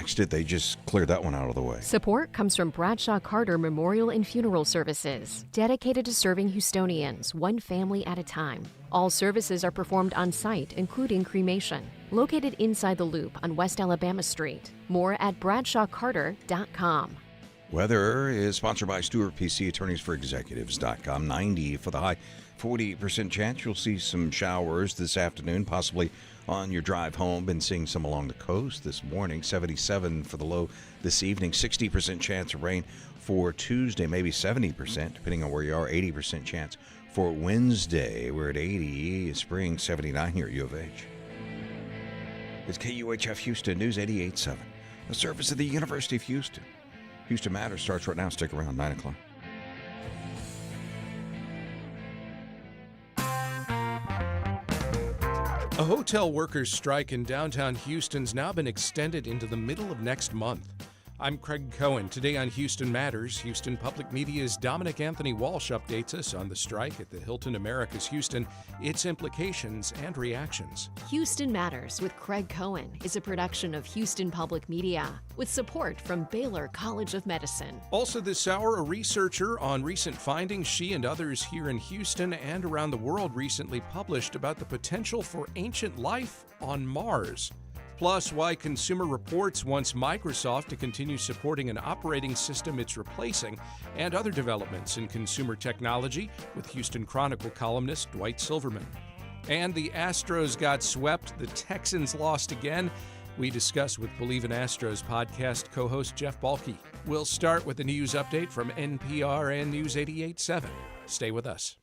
taxed it. They just cleared that one out of the way. Support comes from Bradshaw Carter Memorial and Funeral Services, dedicated to serving Houstonians, one family at a time. All services are performed on site, including cremation. Located inside the Loop on West Alabama Street. More at bradshawcarter.com. Weather is sponsored by Stewart PC, attorneysforexecutives.com. 90 for the high, 40% chance you'll see some showers this afternoon, possibly on your drive home. Been seeing some along the coast this morning. 77 for the low this evening. 60% chance of rain for Tuesday, maybe 70%, depending on where you are. 80% chance for Wednesday. We're at 80, spring 79 here at U of H. It's KUHF Houston News 88.7, the service of the University of Houston. Houston Matters starts right now. Stick around, 9 o'clock. A hotel workers' strike in downtown Houston's now been extended into the middle of next month. I'm Craig Cohen. Today on Houston Matters, Houston Public Media's Dominic Anthony Walsh updates us on the strike at the Hilton Americas-Houston, its implications and reactions. Houston Matters with Craig Cohen is a production of Houston Public Media with support from Baylor College of Medicine. Also this hour, a researcher on recent findings she and others here in Houston and around the world recently published about the potential for ancient life on Mars. Plus, why Consumer Reports wants Microsoft to continue supporting an operating system it's replacing, and other developments in consumer technology with Houston Chronicle columnist Dwight Silverman. And the Astros got swept, the Texans lost again. We discuss with Bleav in Astros podcast co-host Jeff Balke. We'll start with a news update from NPR and News 88.7. Stay with us.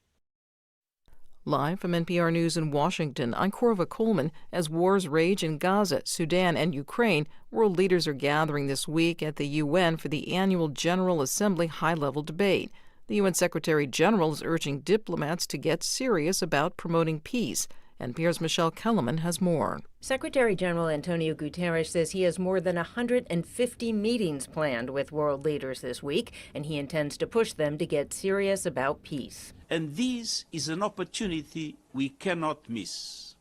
Live from NPR News in Washington, I'm Corva Coleman. As wars rage in Gaza, Sudan, and Ukraine, world leaders are gathering this week at the UN for the annual General Assembly high-level debate. The UN Secretary General is urging diplomats to get serious about promoting peace. NPR's Michelle Kellerman has more. Secretary General Antonio Guterres says he has more than 150 meetings planned with world leaders this week, and he intends to push them to get serious about peace. And this is an opportunity we cannot miss.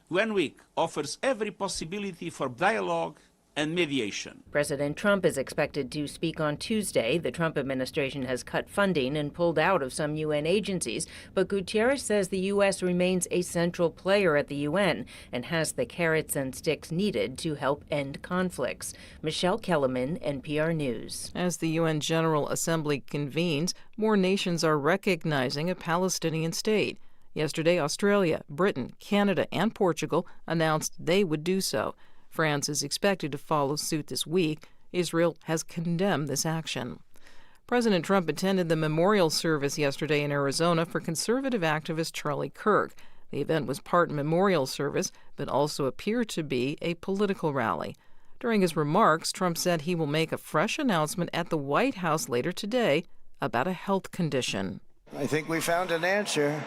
1 week offers every possibility for dialogue and mediation. President Trump is expected to speak on Tuesday. The Trump administration has cut funding and pulled out of some UN agencies, but Guterres says the U.S. remains a central player at the UN and has the carrots and sticks needed to help end conflicts. Michelle Kellerman, NPR News. As the UN General Assembly convenes, more nations are recognizing a Palestinian state. Yesterday, Australia, Britain, Canada, and Portugal announced they would do so. France is expected to follow suit this week. Israel has condemned this action. President Trump attended the memorial service yesterday in Arizona for conservative activist Charlie Kirk. The event was part memorial service, but also appeared to be a political rally. During his remarks, Trump said he will make a fresh announcement at the White House later today about a health condition. I think we found an answer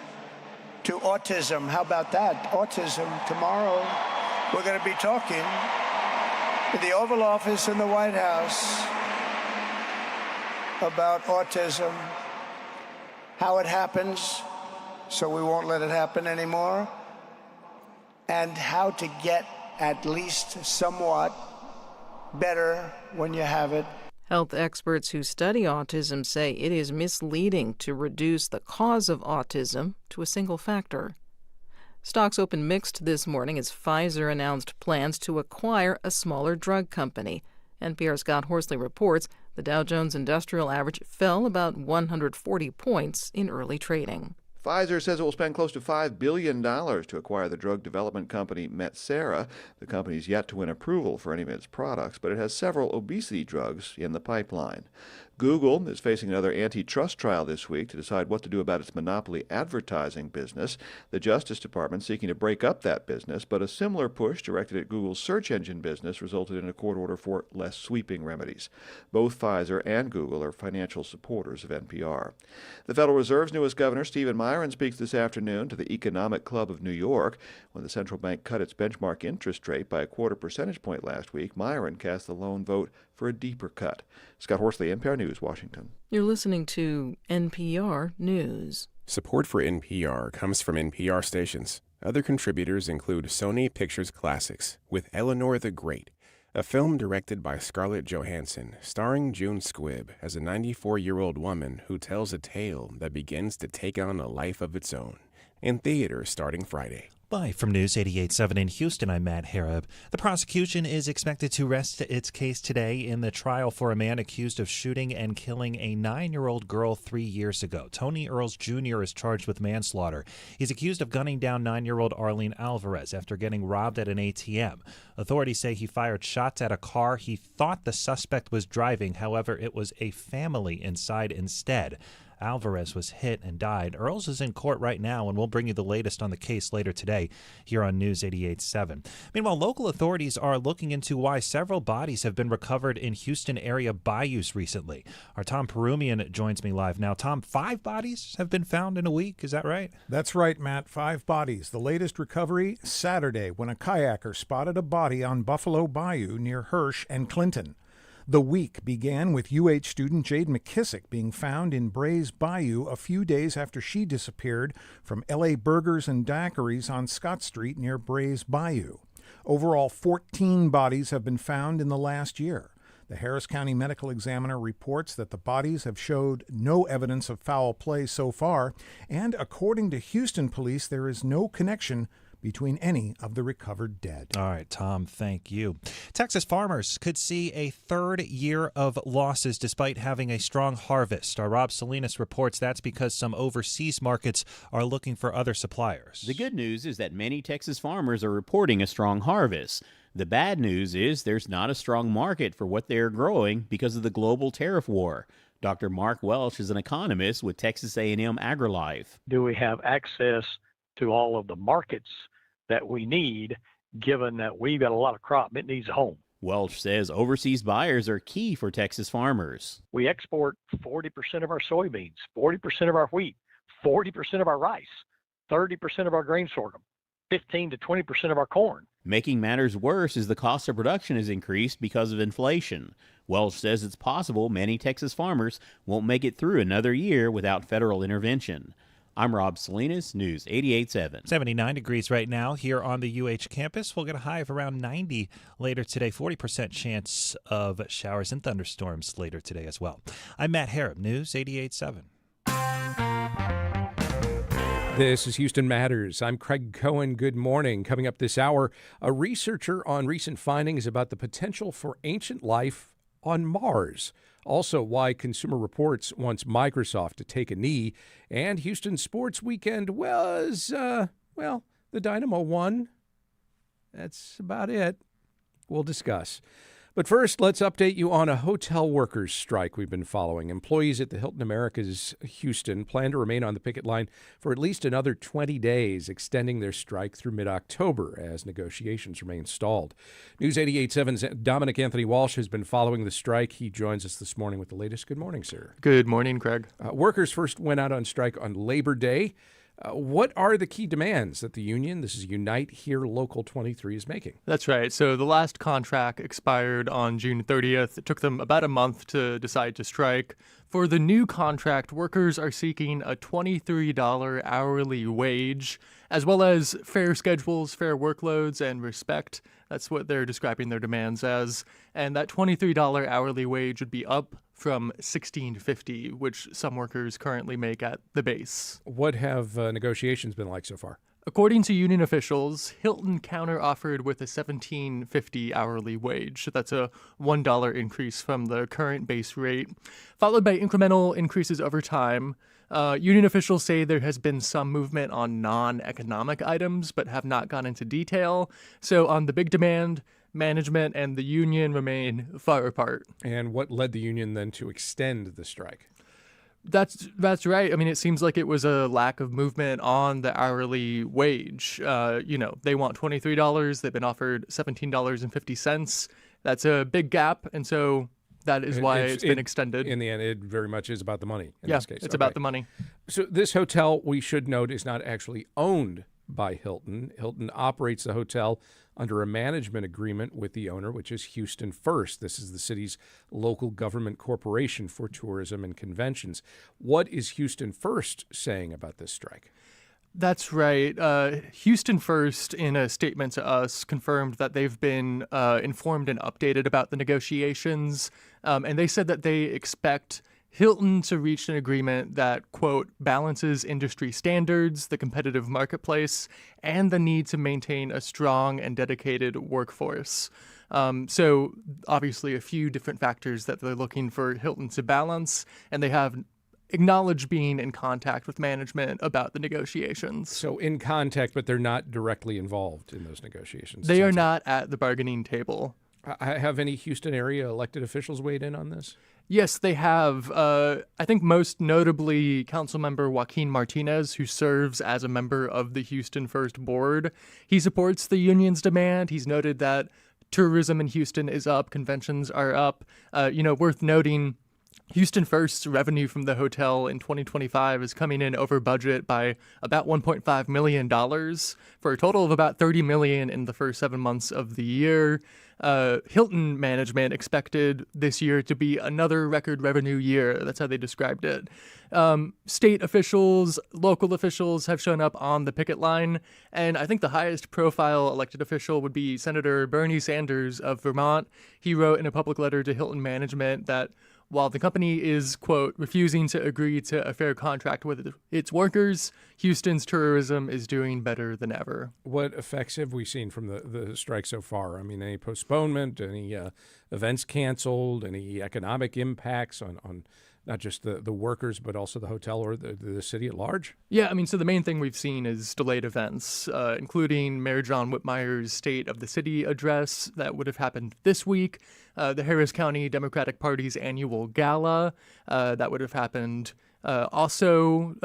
to autism. How about that? Autism tomorrow. We're going to be talking in the Oval Office in the White House about autism, how it happens, so we won't let it happen anymore, and how to get at least somewhat better when you have it. Health experts who study autism say it is misleading to reduce the cause of autism to a single factor. Stocks opened mixed this morning as Pfizer announced plans to acquire a smaller drug company. NPR's Scott Horsley reports the Dow Jones Industrial Average fell about 140 points in early trading. Pfizer says it will spend close to $5 billion to acquire the drug development company Metsera. The company is yet to win approval for any of its products, but it has several obesity drugs in the pipeline. Google is facing another antitrust trial this week to decide what to do about its monopoly advertising business. The Justice Department seeking to break up that business, but a similar push directed at Google's search engine business resulted in a court order for less sweeping remedies. Both Pfizer and Google are financial supporters of NPR. The Federal Reserve's newest governor, Stephen Miron, speaks this afternoon to the Economic Club of New York. When the central bank cut its benchmark interest rate by a quarter percentage point last week, Miron cast the lone vote for a deeper cut. Scott Horsley, NPR News, Washington. You're listening to NPR News. Support for NPR comes from NPR stations. Other contributors include Sony Pictures Classics with Eleanor the Great, A film directed by Scarlett Johansson, starring June Squibb as a 94-year-old woman who tells a tale that begins to take on a life of its own. In theaters starting Friday. Live from News 88.7 in Houston, I'm Matt Harrop. The prosecution is expected to rest its case today in the trial for a man accused of shooting and killing a 9-year-old girl 3 years ago. Tony Earls Jr. is charged with manslaughter. He's accused of gunning down 9-year-old Arlene Alvarez after getting robbed at an ATM. Authorities say he fired shots at a car he thought the suspect was driving. However, it was a family inside instead. Alvarez was hit and died. Earls is in court right now, and we'll bring you the latest on the case later today here on News 88.7. Meanwhile, local authorities are looking into why several bodies have been recovered in Houston area bayous recently. Our Tom Perumian joins me live now. Tom, 5 bodies have been found in a week. Is that right? That's right, Matt. 5 bodies. The latest recovery Saturday when a kayaker spotted a body on Buffalo Bayou near Hirsch and Clinton. The week began with UH student Jade McKissick being found in Brays Bayou a few days after she disappeared from L.A. Burgers and Daiquiris on Scott Street near Brays Bayou. Overall, 14 bodies have been found in the last year. The Harris County Medical Examiner reports that the bodies have showed no evidence of foul play so far, and according to Houston police, there is no connection between any of the recovered dead. All right, Tom, thank you. Texas farmers could see a third year of losses despite having a strong harvest. Our Rob Salinas reports that's because some overseas markets are looking for other suppliers. The good news is that many Texas farmers are reporting a strong harvest. The bad news is there's not a strong market for what they're growing because of the global tariff war. Dr. Mark Welsh is an economist with Texas A&M AgriLife. Do we have access to all of the markets that we need, given that we've got a lot of crop, it needs a home? Welsh says overseas buyers are key for Texas farmers. We export 40% of our soybeans, 40% of our wheat, 40% of our rice, 30% of our grain sorghum, 15 to 20% of our corn. Making matters worse is the cost of production has increased because of inflation. Welsh says it's possible many Texas farmers won't make it through another year without federal intervention. I'm Rob Salinas, News 88.7. 79 degrees right now here on the UH campus. We'll get a high of around 90 later today. 40% chance of showers and thunderstorms later today as well. I'm Matt Harrop, News 88.7. This is Houston Matters. I'm Craig Cohen. Good morning. Coming up this hour, a researcher on recent findings about the potential for ancient life on Mars. Also, why Consumer Reports wants Microsoft to take a knee. And Houston Sports Weekend was, the Dynamo won. That's about it. We'll discuss. But first, let's update you on a hotel workers' strike we've been following. Employees at the Hilton Americas-Houston plan to remain on the picket line for at least another 20 days, extending their strike through mid-October as negotiations remain stalled. News 88.7's Dominic Anthony Walsh has been following the strike. He joins us this morning with the latest. Good morning, sir. Good morning, Craig. Workers first went out on strike on Labor Day. What are the key demands that the union, this is Unite Here Local 23, is making? That's right. So the last contract expired on June 30th. It took them about a month to decide to strike. For the new contract, workers are seeking a $23 hourly wage, as well as fair schedules, fair workloads, and respect. That's what they're describing their demands as. And that $23 hourly wage would be up from $16.50, which some workers currently make at the base. What have negotiations been like so far? According to union officials, Hilton counter-offered with a $17.50 hourly wage. That's a $1 increase from the current base rate, followed by incremental increases over time. Union officials say there has been some movement on non-economic items, but have not gone into detail. So on the big demand, management and the union remain far apart. And what led the union then to extend the strike? That's right. I mean, it seems like it was a lack of movement on the hourly wage. They want $23. They've been offered $17.50. That's a big gap. And so that is why it's been extended. In the end, it very much is about the money in this case. It's about the money. So this hotel, we should note, is not actually owned by Hilton. Hilton operates the hotel under a management agreement with the owner, which is Houston First. This is the city's local government corporation for tourism and conventions. What is Houston First saying about this strike? That's right. Houston First, in a statement to us, confirmed that they've been informed and updated about the negotiations. And they said that they expect Hilton to reach an agreement that, quote, balances industry standards, the competitive marketplace, and the need to maintain a strong and dedicated workforce. So obviously a few different factors that they're looking for Hilton to balance, and they have acknowledge being in contact with management about the negotiations. So in contact, but they're not directly involved in those negotiations. They are not at the bargaining table. Have any Houston area elected officials weighed in on this? Yes, they have. I think most notably Councilmember Joaquin Martinez, who serves as a member of the Houston First Board. He supports the union's demand. He's noted that tourism in Houston is up, conventions are up. Worth noting, Houston First's revenue from the hotel in 2025 is coming in over budget by about $1.5 million for a total of about $30 million in the first 7 months of the year. Hilton management expected this year to be another record revenue year. That's how they described it. State officials, local officials have shown up on the picket line, and I think the highest profile elected official would be Senator Bernie Sanders of Vermont. He wrote in a public letter to Hilton management that while the company is, quote, refusing to agree to a fair contract with its workers, Houston's tourism is doing better than ever. What effects have we seen from the strike so far? I mean, any postponement, any events canceled, any economic impacts on not just the workers, but also the hotel or the city at large? Yeah, I mean, so the main thing we've seen is delayed events, including Mayor John Whitmire's State of the City address that would have happened this week, the Harris County Democratic Party's annual gala that would have happened also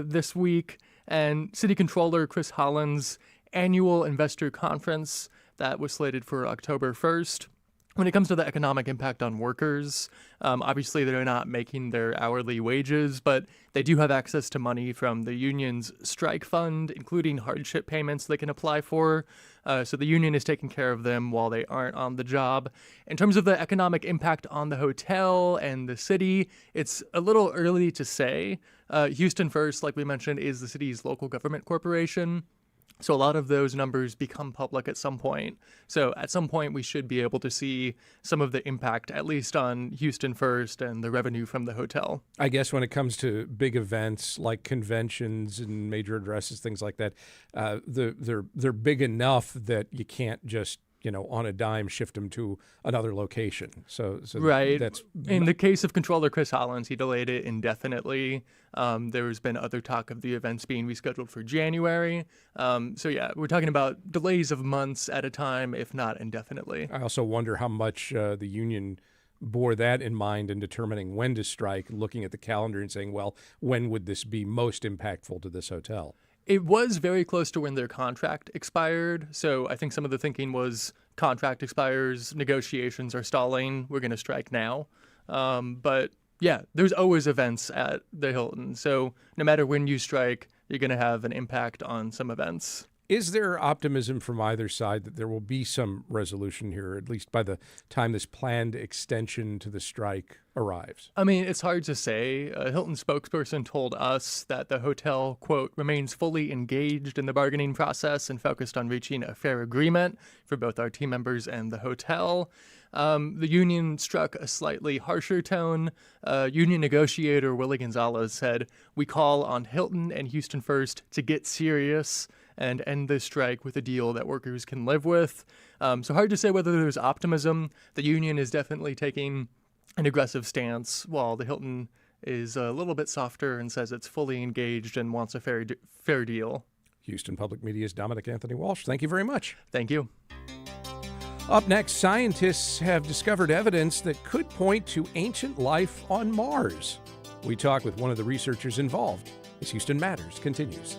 this week, and City Controller Chris Holland's annual investor conference that was slated for October 1st. When it comes to the economic impact on workers, obviously they're not making their hourly wages, but they do have access to money from the union's strike fund, including hardship payments they can apply for. So the union is taking care of them while they aren't on the job. In terms of the economic impact on the hotel and the city, it's a little early to say. Houston First, like we mentioned, is the city's local government corporation. So a lot of those numbers become public at some point. So at some point, we should be able to see some of the impact, at least on Houston First and the revenue from the hotel. I guess when it comes to big events like conventions and major addresses, things like that, they're big enough that you can't just on a dime, shift them to another location. So right. That's in the case of Controller Chris Hollands, he delayed it indefinitely. There's been other talk of the events being rescheduled for January. So yeah, we're talking about delays of months at a time, if not indefinitely. I also wonder how much the union bore that in mind in determining when to strike, looking at the calendar and saying, well, when would this be most impactful to this hotel? It was very close to when their contract expired. So I think some of the thinking was contract expires, negotiations are stalling, we're going to strike now. But yeah, there's always events at the Hilton. So no matter when you strike, you're going to have an impact on some events. Is there optimism from either side that there will be some resolution here, at least by the time this planned extension to the strike arrives? I mean, it's hard to say. A Hilton spokesperson told us that the hotel, quote, remains fully engaged in the bargaining process and focused on reaching a fair agreement for both our team members and the hotel. The union struck a slightly harsher tone. Union negotiator Willie Gonzalez said, "We call on Hilton and Houston First to get serious and end this strike with a deal that workers can live with." So hard to say whether there's optimism. The union is definitely taking an aggressive stance, while the Hilton is a little bit softer and says it's fully engaged and wants a fair deal. Houston Public Media's Dominic Anthony Walsh, thank you very much. Thank you. Up next, scientists have discovered evidence that could point to ancient life on Mars. We talk with one of the researchers involved as Houston Matters continues.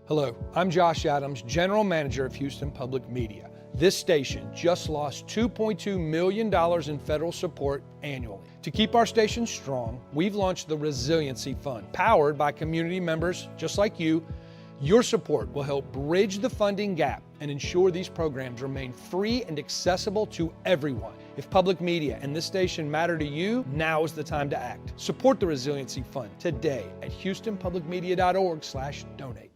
Hello, I'm Josh Adams, General Manager of Houston Public Media. This station just lost $2.2 million in federal support annually. To keep our station strong, we've launched the Resiliency Fund, powered by community members just like you. Your support will help bridge the funding gap and ensure these programs remain free and accessible to everyone. If public media and this station matter to you, now is the time to act. Support the Resiliency Fund today at houstonpublicmedia.org/donate.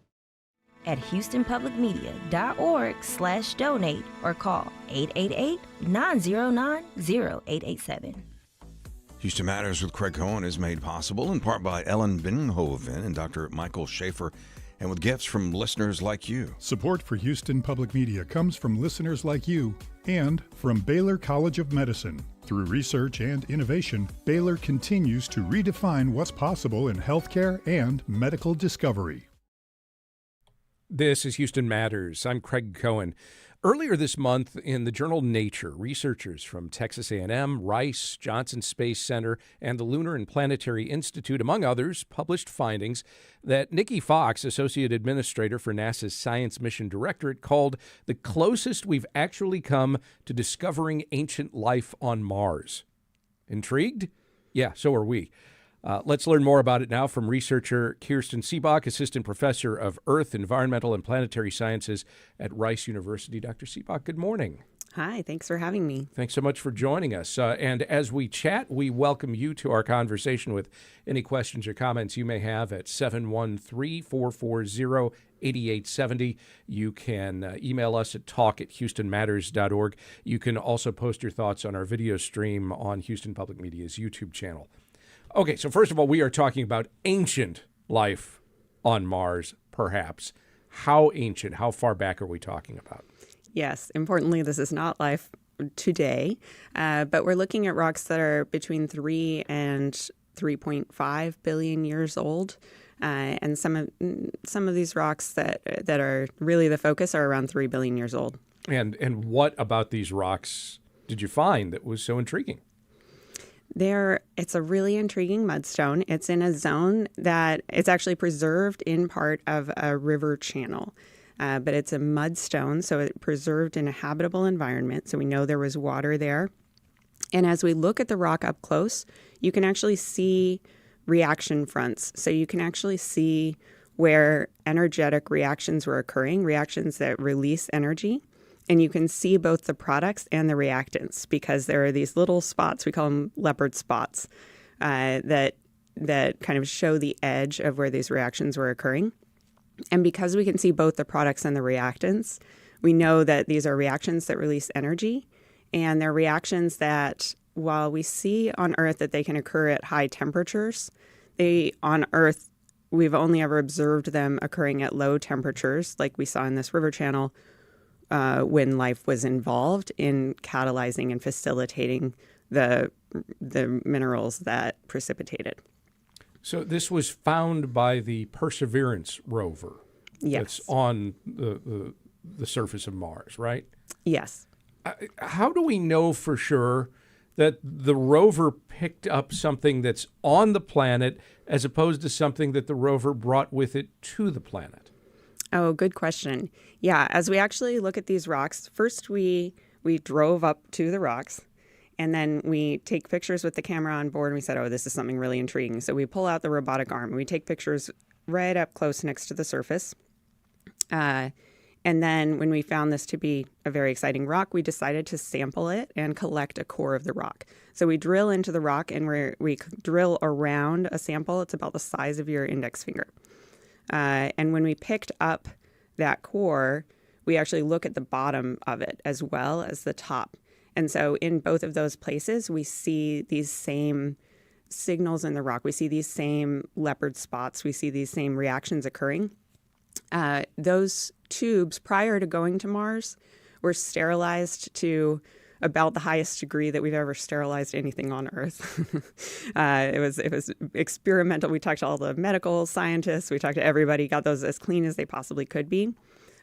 At houstonpublicmedia.org/donate or call 888-909-0887. Houston Matters with Craig Cohen is made possible in part by Ellen Binnenhoven and Dr. Michael Schaefer, and with gifts from listeners like you. Support for Houston Public Media comes from listeners like you and from Baylor College of Medicine. Through research and innovation, Baylor continues to redefine what's possible in healthcare and medical discovery. This is Houston Matters. I'm Craig Cohen. Earlier this month in the journal Nature, researchers from Texas A&M, Rice, Johnson Space Center, and the Lunar and Planetary Institute, among others, published findings that Nikki Fox, Associate Administrator for NASA's Science Mission Directorate, called the closest we've actually come to discovering ancient life on Mars. Intrigued? Yeah, so are we. Let's learn more about it now from researcher Kirsten Siebach, Assistant Professor of Earth, Environmental, and Planetary Sciences at Rice University. Dr. Siebach, good morning. Hi, thanks for having me. Thanks so much for joining us. And as we chat, we welcome you to our conversation with any questions or comments you may have at 713-440-8870. You can email us at talk@houstonmatters.org. You can also post your thoughts on our video stream on Houston Public Media's YouTube channel. Okay, so first of all, we are talking about ancient life on Mars, perhaps. How ancient? How far back are we talking about? Yes, importantly, this is not life today, but we're looking at rocks that are between 3 and 3.5 billion years old. And some of these rocks that are really the focus are around 3 billion years old. And what about these rocks did you find that was so intriguing? It's a really intriguing mudstone. It's in a zone that it's actually preserved in part of a river channel, but it's a mudstone, so it's preserved in a habitable environment. So we know there was water there. And as we look at the rock up close, you can actually see reaction fronts. So you can actually see where energetic reactions were occurring, reactions that release energy. And you can see both the products and the reactants because there are these little spots, we call them leopard spots, that kind of show the edge of where these reactions were occurring. And because we can see both the products and the reactants, we know that these are reactions that release energy. And they're reactions that, while we see on Earth that they can occur at high temperatures, on Earth, we've only ever observed them occurring at low temperatures, like we saw in this river channel, when life was involved in catalyzing and facilitating the minerals that precipitated. So this was found by the Perseverance rover. Yes. That's on the surface of Mars, right? Yes. How do we know for sure that the rover picked up something that's on the planet as opposed to something that the rover brought with it to the planet? Oh, good question. Yeah, as we actually look at these rocks, first we drove up to the rocks, and then we take pictures with the camera on board, and we said, oh, this is something really intriguing. So we pull out the robotic arm, and we take pictures right up close next to the surface. And then when we found this to be a very exciting rock, we decided to sample it and collect a core of the rock. So we drill into the rock, and we drill around a sample. It's about the size of your index finger. And when we picked up that core, we actually look at the bottom of it as well as the top. And so in both of those places, we see these same signals in the rock. We see these same leopard spots. We see these same reactions occurring. Those tubes, prior to going to Mars, were sterilized to about the highest degree that we've ever sterilized anything on Earth. It was experimental. We talked to all the medical scientists. We talked to everybody, got those as clean as they possibly could be.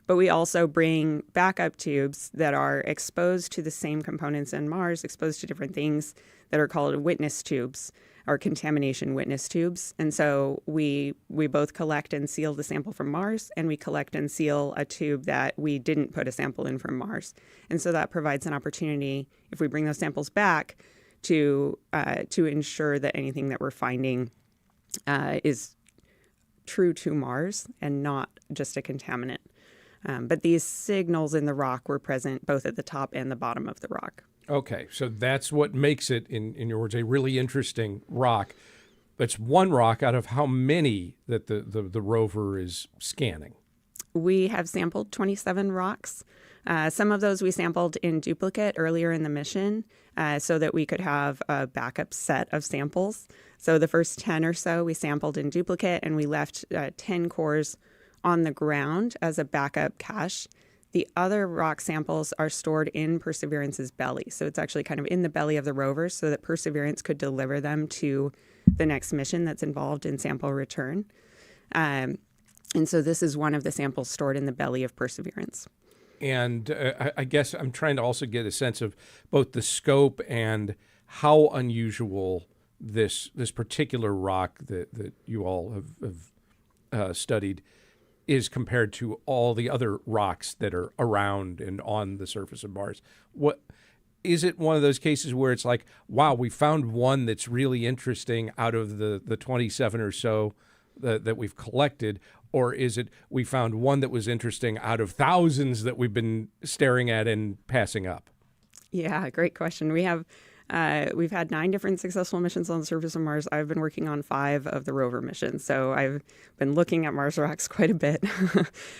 But we also bring backup tubes that are exposed to the same components in Mars, exposed to different things that are called witness tubes or contamination witness tubes. And so we both collect and seal the sample from Mars, and we collect and seal a tube that we didn't put a sample in from Mars. And so that provides an opportunity, if we bring those samples back, to ensure that anything that we're finding is true to Mars and not just a contaminant. But these signals in the rock were present both at the top and the bottom of the rock. Okay, so that's what makes it, in your words, a really interesting rock. That's one rock out of how many that the rover is scanning? We have sampled 27 rocks. Some of those we sampled in duplicate earlier in the mission so that we could have a backup set of samples. So the first 10 or so we sampled in duplicate, and we left 10 cores on the ground as a backup cache. The other rock samples are stored in Perseverance's belly. So it's actually kind of in the belly of the rover so that Perseverance could deliver them to the next mission that's involved in sample return. And so this is one of the samples stored in the belly of Perseverance. And I guess I'm trying to also get a sense of both the scope and how unusual this particular rock that you all have studied is compared to all the other rocks that are around and on the surface of Mars. What is it, one of those cases where it's like, wow, we found one that's really interesting out of the 27 or so that we've collected? Or is it we found one that was interesting out of thousands that we've been staring at and passing up? Yeah, great question. We've had 9 different successful missions on the surface of Mars. I've been working on 5 of the rover missions, so I've been looking at Mars rocks quite a bit.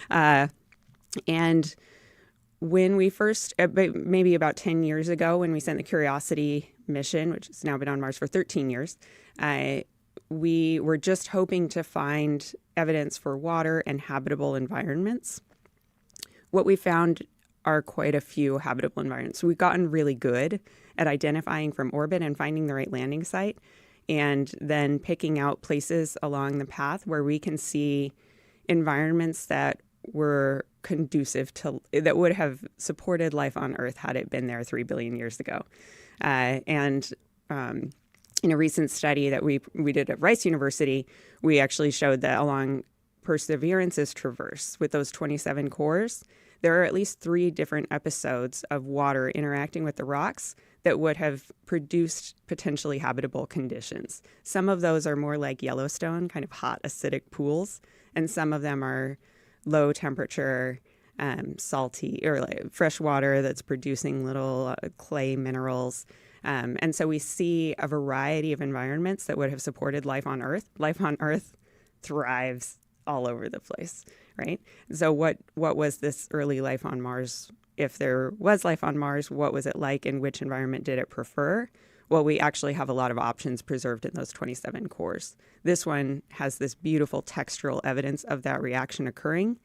And when we first, maybe about 10 years ago, when we sent the Curiosity mission, which has now been on Mars for 13 years, we were just hoping to find evidence for water and habitable environments. What we found are quite a few habitable environments. So we've gotten really good at identifying from orbit and finding the right landing site, and then picking out places along the path where we can see environments that were conducive to, that would have supported life on Earth had it been there 3 billion years ago. In a recent study that we did at Rice University, we actually showed that along Perseverance's traverse with those 27 cores, there are at least 3 different episodes of water interacting with the rocks that would have produced potentially habitable conditions. Some of those are more like Yellowstone, kind of hot, acidic pools, and some of them are low temperature, salty, or like fresh water that's producing little clay minerals. And so we see a variety of environments that would have supported life on Earth. Life on Earth thrives all over the place, right? So what was this early life on Mars? If there was life on Mars, what was it like and which environment did it prefer? Well, we actually have a lot of options preserved in those 27 cores. This one has this beautiful textural evidence of that reaction occurring.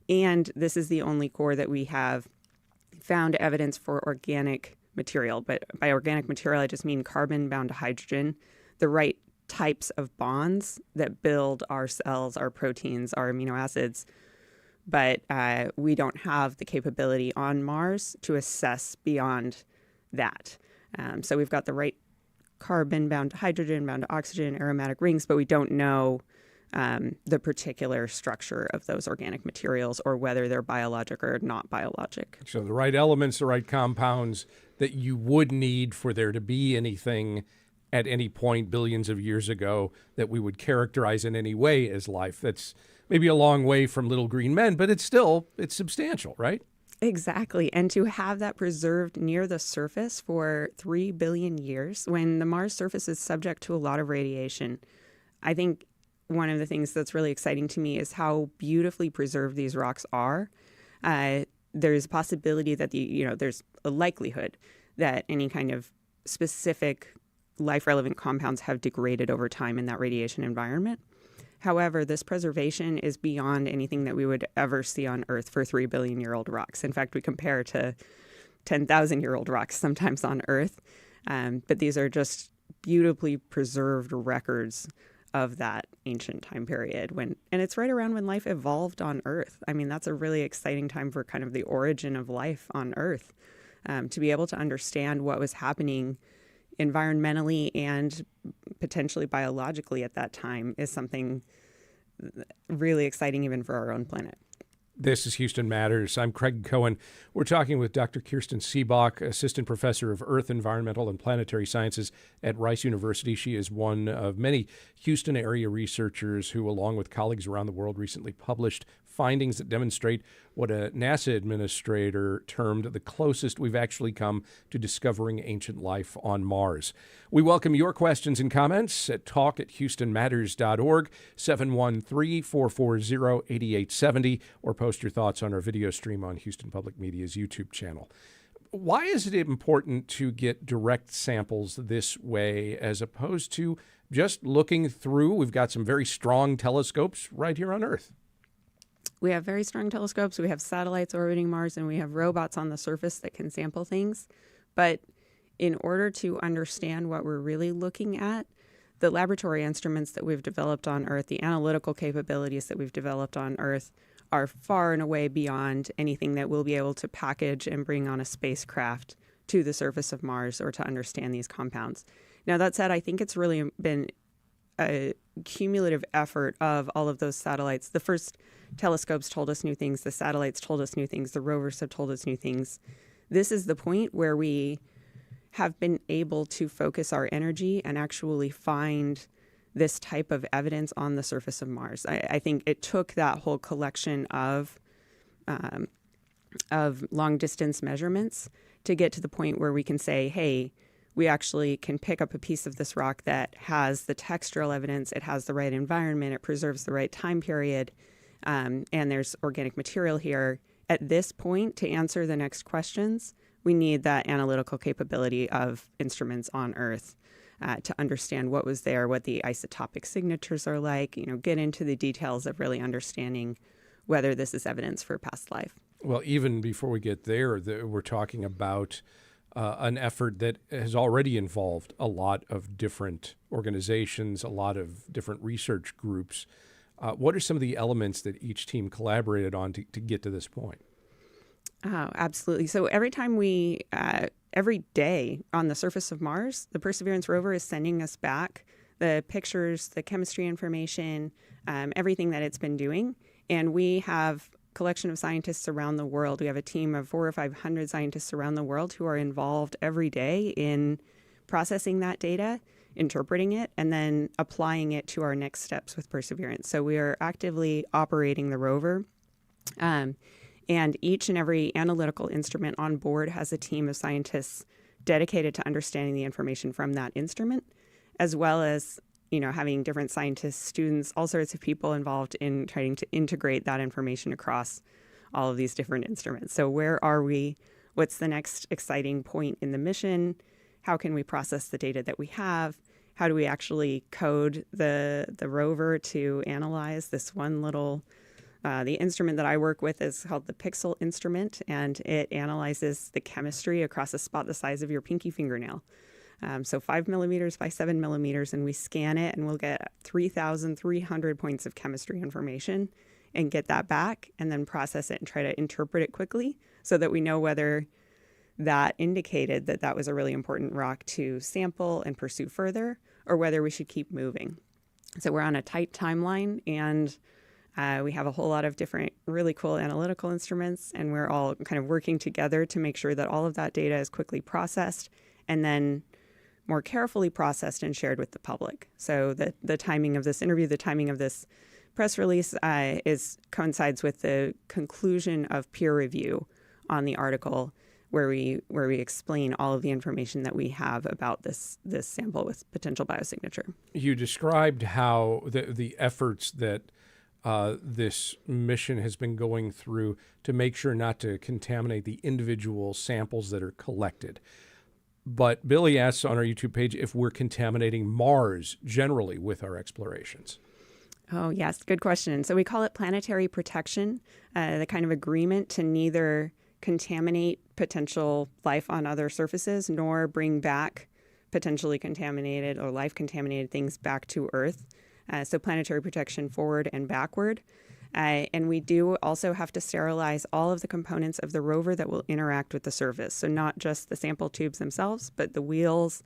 And this is the only core that we have found evidence for organic material. But by organic material, I just mean carbon bound to hydrogen, the right types of bonds that build our cells, our proteins, our amino acids. But we don't have the capability on Mars to assess beyond that. So we've got the right carbon bound to hydrogen, bound to oxygen, aromatic rings, but we don't know the particular structure of those organic materials or whether they're biologic or not biologic. So the right elements, the right compounds that you would need for there to be anything at any point billions of years ago that we would characterize in any way as life. That's maybe a long way from little green men, but it's substantial, right? Exactly. And to have that preserved near the surface for 3 billion years, when the Mars surface is subject to a lot of radiation, I think one of the things that's really exciting to me is how beautifully preserved these rocks are. There's a possibility that there's a likelihood that any kind of specific life-relevant compounds have degraded over time in that radiation environment. However, this preservation is beyond anything that we would ever see on Earth for 3 billion-year-old rocks. In fact, we compare to 10,000-year-old rocks sometimes on Earth. But these are just beautifully preserved records of that ancient time period and it's right around when life evolved on Earth. I mean, that's a really exciting time for kind of the origin of life on Earth. To be able to understand what was happening environmentally and potentially biologically at that time is something really exciting even for our own planet. This is Houston Matters. I'm Craig Cohen. We're talking with Dr. Kirsten Siebach, Assistant Professor of Earth, Environmental, and Planetary Sciences at Rice University. She is one of many Houston area researchers who, along with colleagues around the world, recently published findings that demonstrate what a NASA administrator termed the closest we've actually come to discovering ancient life on Mars. We welcome your questions and comments at talk@houstonmatters.org, 713-440-8870, or post your thoughts on our video stream on Houston Public Media's YouTube channel. Why is it important to get direct samples this way as opposed to just looking through? We've got some very strong telescopes right here on Earth. We have very strong telescopes. We have satellites orbiting Mars, and we have robots on the surface that can sample things. But in order to understand what we're really looking at, the laboratory instruments that we've developed on Earth, the analytical capabilities that we've developed on Earth, are far and away beyond anything that we'll be able to package and bring on a spacecraft to the surface of Mars or to understand these compounds. Now, that said, I think it's really been a cumulative effort of all of those satellites. The first telescopes told us new things. The satellites told us new things. The rovers have told us new things. This is the point where we have been able to focus our energy and actually find this type of evidence on the surface of Mars. I think it took that whole collection of long-distance measurements to get to the point where we can say, hey, we actually can pick up a piece of this rock that has the textural evidence, it has the right environment, it preserves the right time period, and there's organic material here. At this point, to answer the next questions, we need that analytical capability of instruments on Earth to understand what was there, what the isotopic signatures are like, get into the details of really understanding whether this is evidence for past life. Well, even before we get there, we're talking about an effort that has already involved a lot of different organizations, a lot of different research groups. What are some of the elements that each team collaborated on to get to this point? Oh, absolutely. So every day on the surface of Mars, the Perseverance rover is sending us back the pictures, the chemistry information, everything that it's been doing. And we have a collection of scientists around the world. We have a team of 400 or 500 scientists around the world who are involved every day in processing that data, interpreting it, and then applying it to our next steps with Perseverance. So we are actively operating the rover. And each and every analytical instrument on board has a team of scientists dedicated to understanding the information from that instrument, as well as, having different scientists, students, all sorts of people involved in trying to integrate that information across all of these different instruments. So where are we? What's the next exciting point in the mission? How can we process the data that we have? How do we actually code the rover to analyze this one little the instrument that I work with is called the Pixel instrument, and it analyzes the chemistry across a spot the size of your pinky fingernail. So 5 millimeters by 7 millimeters, and we scan it, and we'll get 3,300 points of chemistry information and get that back and then process it and try to interpret it quickly so that we know whether that indicated that that was a really important rock to sample and pursue further, or whether we should keep moving. So we're on a tight timeline, and we have a whole lot of different really cool analytical instruments, and we're all kind of working together to make sure that all of that data is quickly processed and then more carefully processed and shared with the public. So the timing of this interview, the timing of this press release coincides with the conclusion of peer review on the article where we explain all of the information that we have about this sample with potential biosignature. You described how the efforts that this mission has been going through to make sure not to contaminate the individual samples that are collected. But Billy asks on our YouTube page if we're contaminating Mars generally with our explorations. Oh, yes. Good question. So we call it planetary protection, the kind of agreement to neither contaminate potential life on other surfaces nor bring back potentially contaminated or life-contaminated things back to Earth. So planetary protection forward and backward. And we do also have to sterilize all of the components of the rover that will interact with the surface. So not just the sample tubes themselves, but the wheels,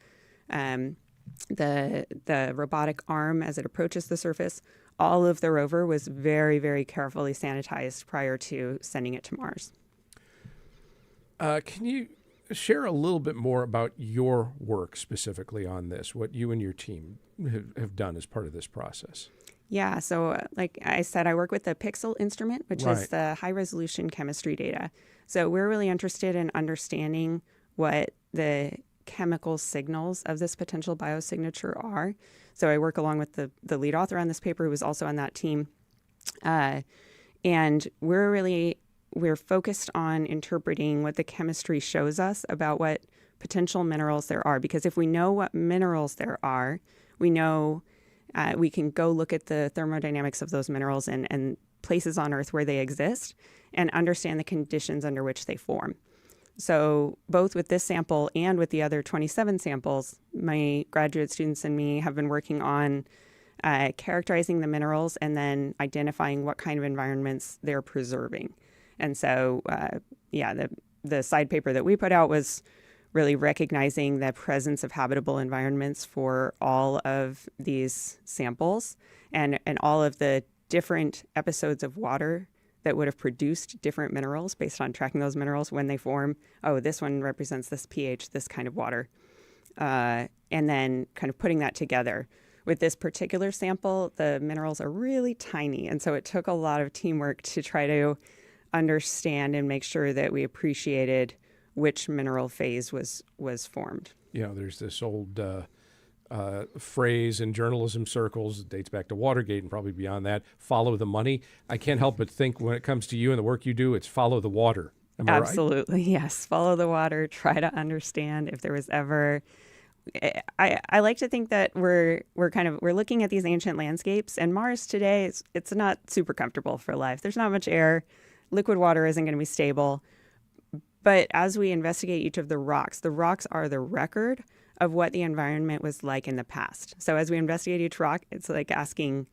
the robotic arm as it approaches the surface. All of the rover was very, very carefully sanitized prior to sending it to Mars. Can you share a little bit more about your work specifically on this, what you and your team have done as part of this process? Yeah, so like I said, I work with the Pixel instrument, which Right. is the high-resolution chemistry data. So we're really interested in understanding what the chemical signals of this potential biosignature are. So I work along with the lead author on this paper, who was also on that team. And we're focused on interpreting what the chemistry shows us about what potential minerals there are. Because if we know what minerals there are, we know we can go look at the thermodynamics of those minerals and places on Earth where they exist and understand the conditions under which they form. So both with this sample and with the other 27 samples, my graduate students and me have been working on characterizing the minerals and then identifying what kind of environments they're preserving. And so, the side paper that we put out was really recognizing the presence of habitable environments for all of these samples and all of the different episodes of water that would have produced different minerals based on tracking those minerals when they form. Oh, this one represents this pH, this kind of water. And then kind of putting that together. With this particular sample, the minerals are really tiny. And so it took a lot of teamwork to try to understand and make sure that we appreciated which mineral phase was formed. You know, there's this old phrase in journalism circles that dates back to Watergate and probably beyond that, follow the money. I can't help but think when it comes to you and the work you do, it's follow the water. Am I right? Absolutely, yes. Follow the water, try to understand if there was ever... I like to think that we're looking at these ancient landscapes, and Mars today, it's not super comfortable for life. There's not much air. Liquid water isn't going to be stable. But as we investigate each of the rocks are the record of what the environment was like in the past. So as we investigate each rock, it's like asking,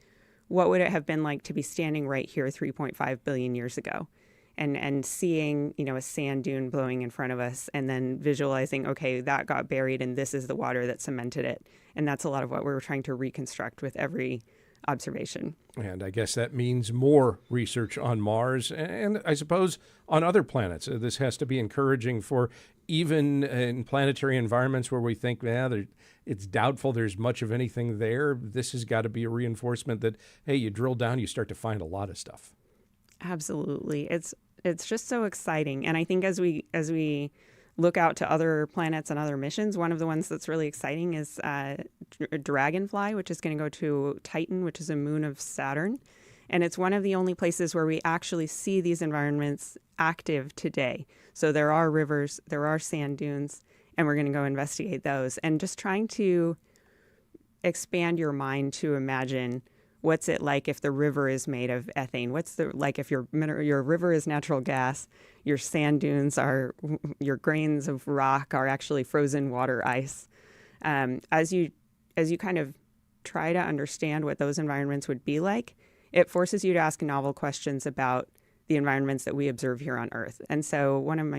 what would it have been like to be standing right here 3.5 billion years ago? And seeing, a sand dune blowing in front of us and then visualizing, okay, that got buried and this is the water that cemented it. And that's a lot of what we're trying to reconstruct with every observation. And I guess that means more research on Mars and I suppose on other planets. This has to be encouraging for even in planetary environments where we think, it's doubtful there's much of anything there. This has got to be a reinforcement that, hey, you drill down, you start to find a lot of stuff. Absolutely. It's just so exciting. And I think as we look out to other planets and other missions, one of the ones that's really exciting is Dragonfly, which is going to go to Titan, which is a moon of Saturn. And it's one of the only places where we actually see these environments active today. So there are rivers, there are sand dunes, and we're going to go investigate those. And just trying to expand your mind to imagine what's it like if the river is made of ethane? What's the like if your river is natural gas, your sand dunes are, your grains of rock are actually frozen water ice. As you kind of try to understand what those environments would be like, it forces you to ask novel questions about the environments that we observe here on Earth. And so one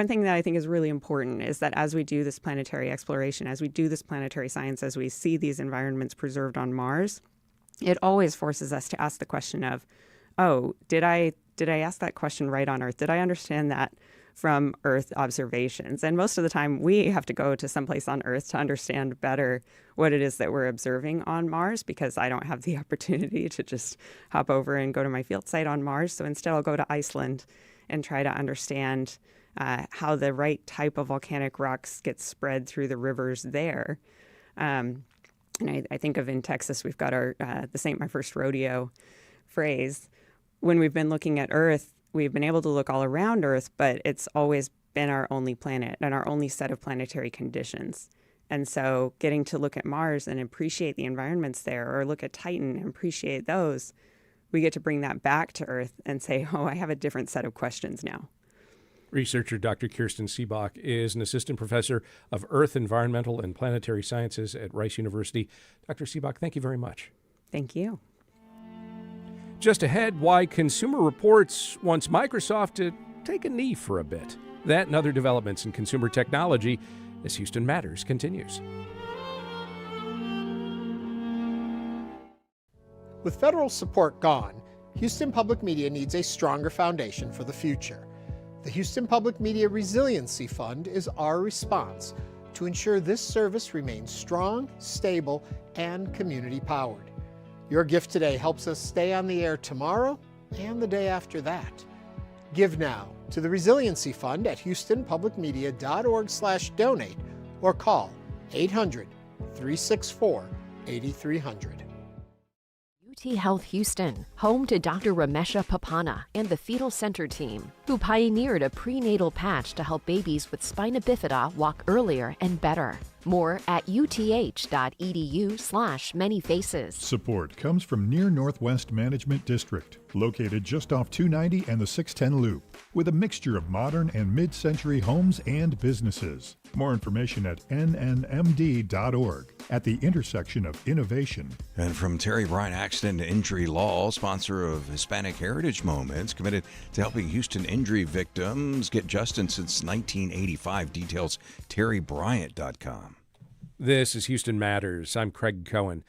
thing that I think is really important is that as we do this planetary exploration, as we do this planetary science, as we see these environments preserved on Mars, it always forces us to ask the question of, oh, did I ask that question right on Earth? Did I understand that from Earth observations? And most of the time we have to go to someplace on Earth to understand better what it is that we're observing on Mars, because I don't have the opportunity to just hop over and go to my field site on Mars. So instead I'll go to Iceland and try to understand how the right type of volcanic rocks get spread through the rivers there. And I think of in Texas, we've got our "this ain't my first rodeo" phrase. When we've been looking at Earth, we've been able to look all around Earth, but it's always been our only planet and our only set of planetary conditions. And so getting to look at Mars and appreciate the environments there, or look at Titan and appreciate those, we get to bring that back to Earth and say, oh, I have a different set of questions now. Researcher Dr. Kirsten Siebach is an assistant professor of Earth, Environmental, and Planetary Sciences at Rice University. Dr. Siebach, thank you very much. Thank you. Just ahead, why Consumer Reports wants Microsoft to take a knee for a bit. That and other developments in consumer technology as Houston Matters continues. With federal support gone, Houston Public Media needs a stronger foundation for the future. The Houston Public Media Resiliency Fund is our response to ensure this service remains strong, stable, and community-powered. Your gift today helps us stay on the air tomorrow and the day after that. Give now to the Resiliency Fund at houstonpublicmedia.org/donate or call 800-364-8300. UT Health Houston, home to Dr. Ramesha Papana and the Fetal Center team, who pioneered a prenatal patch to help babies with spina bifida walk earlier and better. More at uth.edu/manyfaces. Support comes from Near Northwest Management District, located just off 290 and the 610 Loop, with a mixture of modern and mid-century homes and businesses. More information at nnmd.org, at the intersection of innovation. And from Terry Bryant Accident and Injury Law, sponsor of Hispanic Heritage Moments, committed to helping Houston injury victims get justice since 1985. Details, terrybryant.com. This is Houston Matters. I'm Craig Cohen.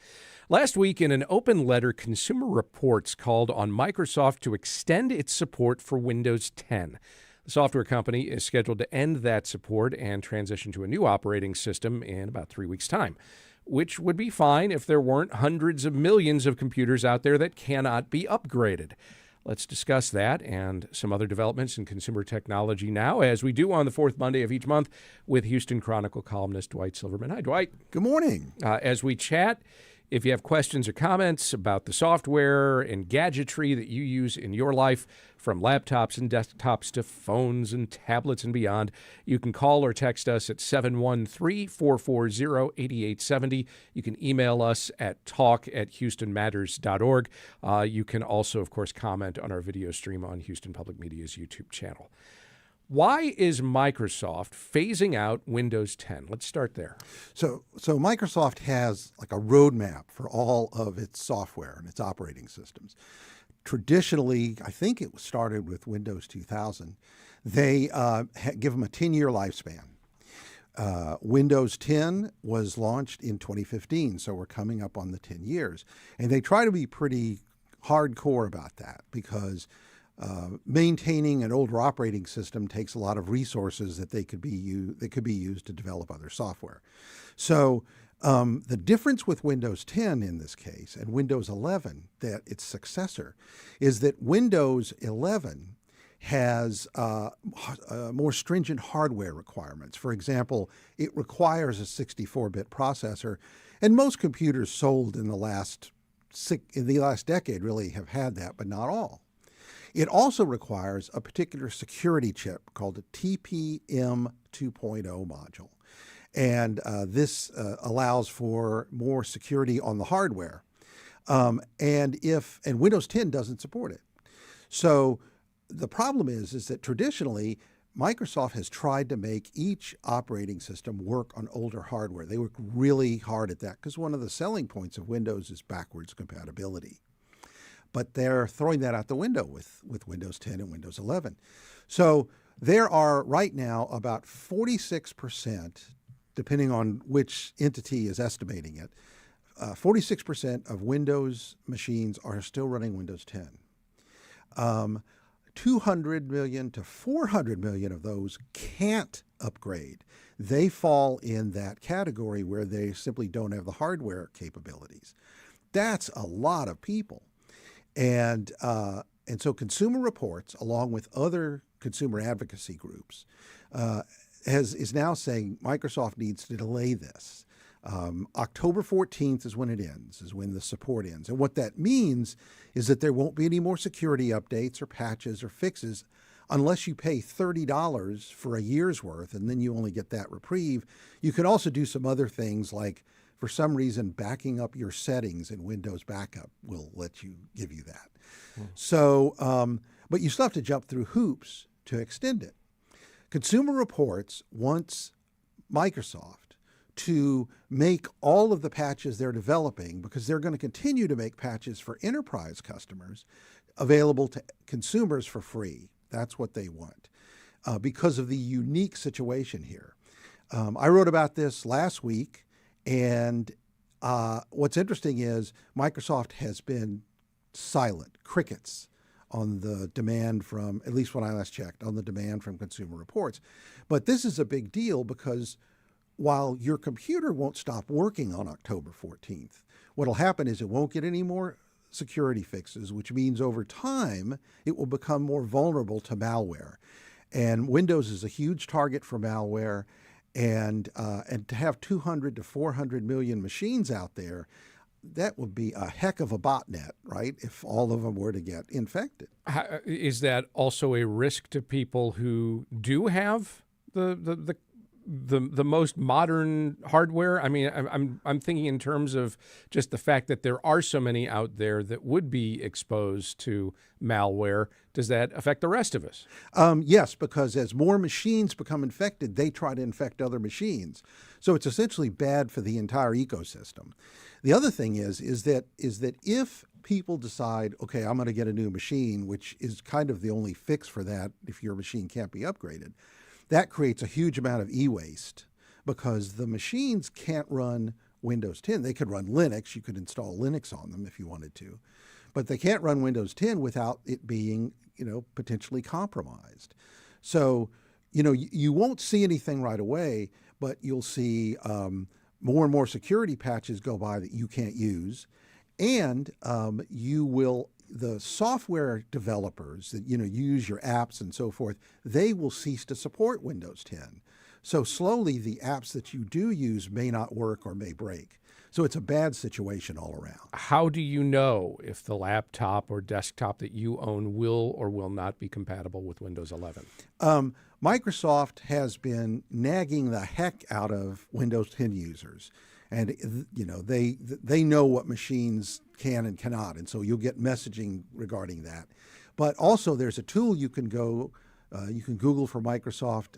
Last week, in an open letter, Consumer Reports called on Microsoft to extend its support for Windows 10. The software company is scheduled to end that support and transition to a new operating system in about 3 weeks' time, which would be fine if there weren't hundreds of millions of computers out there that cannot be upgraded. Let's discuss that and some other developments in consumer technology now, as we do on the fourth Monday of each month, with Houston Chronicle columnist Dwight Silverman. Hi, Dwight. Good morning. As we chat, if you have questions or comments about the software and gadgetry that you use in your life, from laptops and desktops to phones and tablets and beyond, you can call or text us at 713-440-8870. You can email us at talk@houstonmatters.org. You can also, of course, comment on our video stream on Houston Public Media's YouTube channel. Why is Microsoft phasing out Windows 10? Let's start there. So Microsoft has like a roadmap for all of its software and its operating systems. Traditionally, I think it started with Windows 2000. They give them a 10-year lifespan. Windows 10 was launched in 2015, so we're coming up on the 10 years. And they try to be pretty hardcore about that because maintaining an older operating system takes a lot of resources that could be used to develop other software. So the difference with Windows 10 in this case and Windows 11, that its successor, is that Windows 11 has more stringent hardware requirements. For example, it requires a 64-bit processor, and most computers sold in the last decade really have had that, but not all. It also requires a particular security chip called a TPM 2.0 module. And this allows for more security on the hardware. And Windows 10 doesn't support it. So the problem is that traditionally, Microsoft has tried to make each operating system work on older hardware. They work really hard at that because one of the selling points of Windows is backwards compatibility. But they're throwing that out the window with Windows 10 and Windows 11. So there are right now about 46%, depending on which entity is estimating it, 46% of Windows machines are still running Windows 10. 200 million to 400 million of those can't upgrade. They fall in that category where they simply don't have the hardware capabilities. That's a lot of people. And so Consumer Reports, along with other consumer advocacy groups, is now saying Microsoft needs to delay this. October 14th is when it ends, is when the support ends. And what that means is that there won't be any more security updates or patches or fixes unless you pay $30 for a year's worth, and then you only get that reprieve. You can also do some other things like, for some reason, backing up your settings in Windows Backup will let you give you that. So, but you still have to jump through hoops to extend it. Consumer Reports wants Microsoft to make all of the patches they're developing, because they're going to continue to make patches for enterprise customers, available to consumers for free. That's what they want because of the unique situation here. I wrote about this last week, and what's interesting is Microsoft has been silent, crickets, on the demand from, at least when I last checked, on the demand from Consumer Reports. But this is a big deal because while your computer won't stop working on October 14th, what'll happen is it won't get any more security fixes, which means over time it will become more vulnerable to malware. And Windows is a huge target for malware, and to have 200 to 400 million machines out there, that would be a heck of a botnet, right? If all of them were to get infected. Is that also a risk to people who do have the most modern hardware? I mean, I'm thinking in terms of just the fact that there are so many out there that would be exposed to malware. Does that affect the rest of us? Yes, because as more machines become infected, they try to infect other machines. So it's essentially bad for the entire ecosystem. The other thing is that if people decide, okay, I'm going to get a new machine, which is kind of the only fix for that if your machine can't be upgraded, that creates a huge amount of e-waste because the machines can't run Windows 10. They could run Linux. You could install Linux on them if you wanted to, but they can't run Windows 10 without it being, potentially compromised. So, you won't see anything right away, but you'll see more and more security patches go by that you can't use, and the software developers that use your apps and so forth, they will cease to support Windows 10. So slowly the apps that you do use may not work or may break. So it's a bad situation all around. How do you know if the laptop or desktop that you own will or will not be compatible with Windows 11? Microsoft has been nagging the heck out of Windows 10 users. And, they know what machines can and cannot. And so you'll get messaging regarding that. But also there's a tool you can you can Google for Microsoft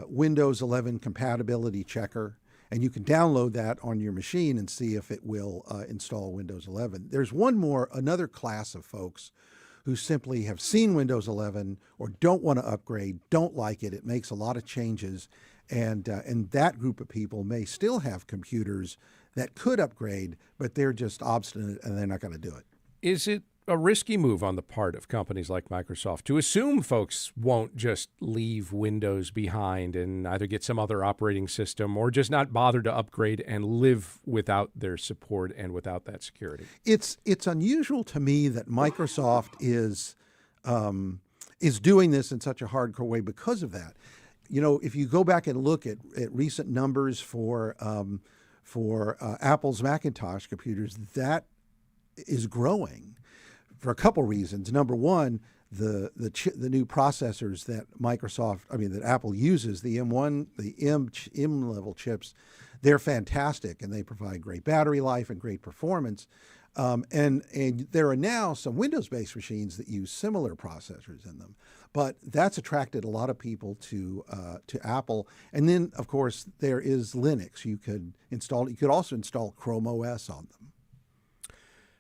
Windows 11 compatibility checker. And you can download that on your machine and see if it will install Windows 11. There's another class of folks who simply have seen Windows 11 or don't want to upgrade, don't like it. It makes a lot of changes. And that group of people may still have computers that could upgrade, but they're just obstinate and they're not going to do it. Is it a risky move on the part of companies like Microsoft to assume folks won't just leave Windows behind and either get some other operating system or just not bother to upgrade and live without their support and without that security? It's unusual to me that Microsoft is doing this in such a hardcore way because of that. If you go back and look at recent numbers for Apple's Macintosh computers, that is growing for a couple reasons. Number one, the new processors that that Apple uses, the M1, the M level chips, they're fantastic and they provide great battery life and great performance. And there are now some Windows-based machines that use similar processors in them, but that's attracted a lot of people to Apple. And then, of course, there is Linux. You could also install Chrome OS on them.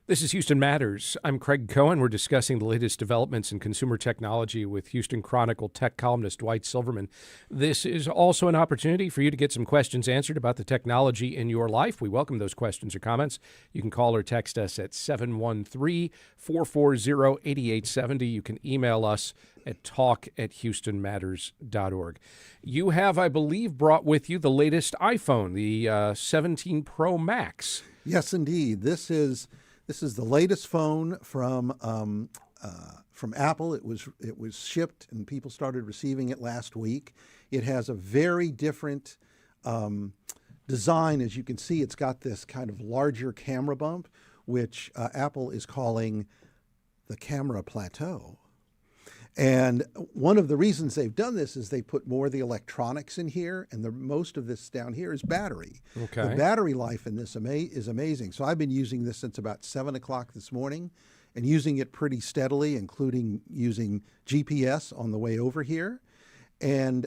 This is Houston Matters. I'm Craig Cohen. We're discussing the latest developments in consumer technology with Houston Chronicle tech columnist Dwight Silverman. This is also an opportunity for you to get some questions answered about the technology in your life. We welcome those questions or comments. You can call or text us at 713-440-8870. You can email us at talk@houstonmatters.org. You have, I believe, brought with you the latest iPhone, the 17 Pro Max. Yes, indeed. This is the latest phone from Apple. It was shipped and people started receiving it last week. It has a very different design. As you can see, it's got this kind of larger camera bump, which Apple is calling the camera plateau. And one of the reasons they've done this is they put more of the electronics in here, and most of this down here is battery. Okay. The battery life in this is amazing. So I've been using this since about 7 o'clock this morning and using it pretty steadily, including using GPS on the way over here. And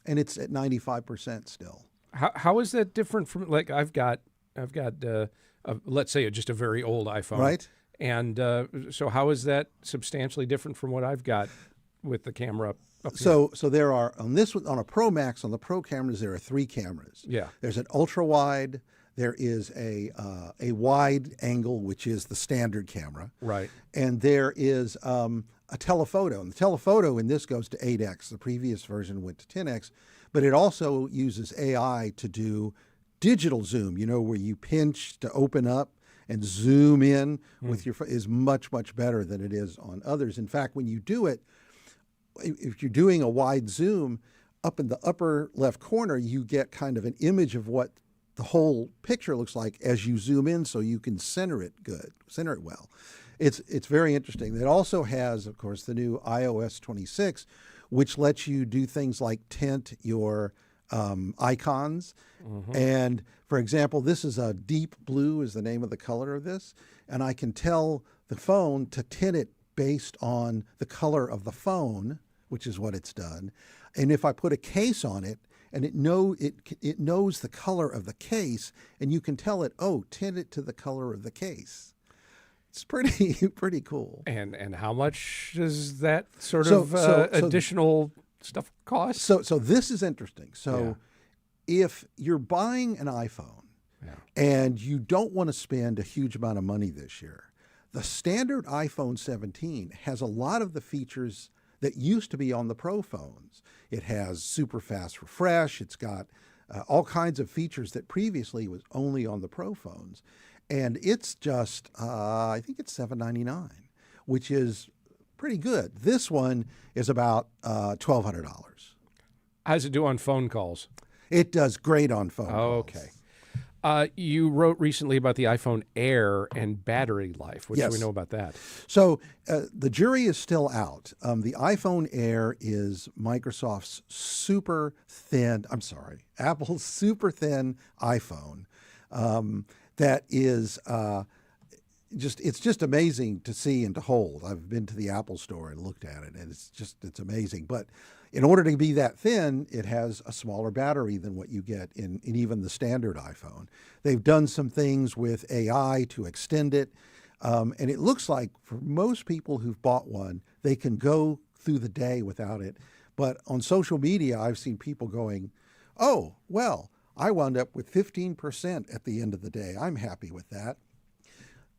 it's at 95% still. How is that different from, like, I've got let's say just a very old iPhone. Right. And so how is that substantially different from what I've got with the camera up here? So there are, on a Pro Max, on the Pro cameras, there are 3 cameras. Yeah. There's an ultra wide, there is a wide angle, which is the standard camera. Right. And there is a telephoto. And the telephoto in this goes to 8x. The previous version went to 10x, but it also uses AI to do digital zoom, where you pinch to open up and zoom in with your phone, is much, much better than it is on others. In fact, when you do it, if you're doing a wide zoom, up in the upper left corner, you get kind of an image of what the whole picture looks like as you zoom in, so you can center it well. It's very interesting. It also has, of course, the new iOS 26, which lets you do things like tint your icons. And for example, this is a deep blue is the name of the color of this. And I can tell the phone to tint it based on the color of the phone, which is what it's done. And if I put a case on it, and it knows the color of the case, and you can tell it, tint it to the color of the case. It's pretty cool. And how much does that sort of additional stuff cost? So this is interesting. So if you're buying an iPhone and you don't want to spend a huge amount of money this year, the standard iPhone 17 has a lot of the features that used to be on the Pro phones. It has super fast refresh. It's got all kinds of features that previously was only on the Pro phones. And it's just, I think it's $799, which is pretty good. This one is about $1,200. How does it do on phone calls? It does great on phone calls. Okay. You wrote recently about the iPhone Air and battery life. What do we know about that? So the jury is still out. The iPhone Air is Apple's super thin iPhone that is it's just amazing to see and to hold. I've been to the Apple store and looked at it, and it's amazing. But in order to be that thin, it has a smaller battery than what you get in even the standard iPhone. They've done some things with AI to extend it, and it looks like for most people who've bought one, they can go through the day without it. But on social media, I've seen people going, "Oh, well, I wound up with 15% at the end of the day. I'm happy with that."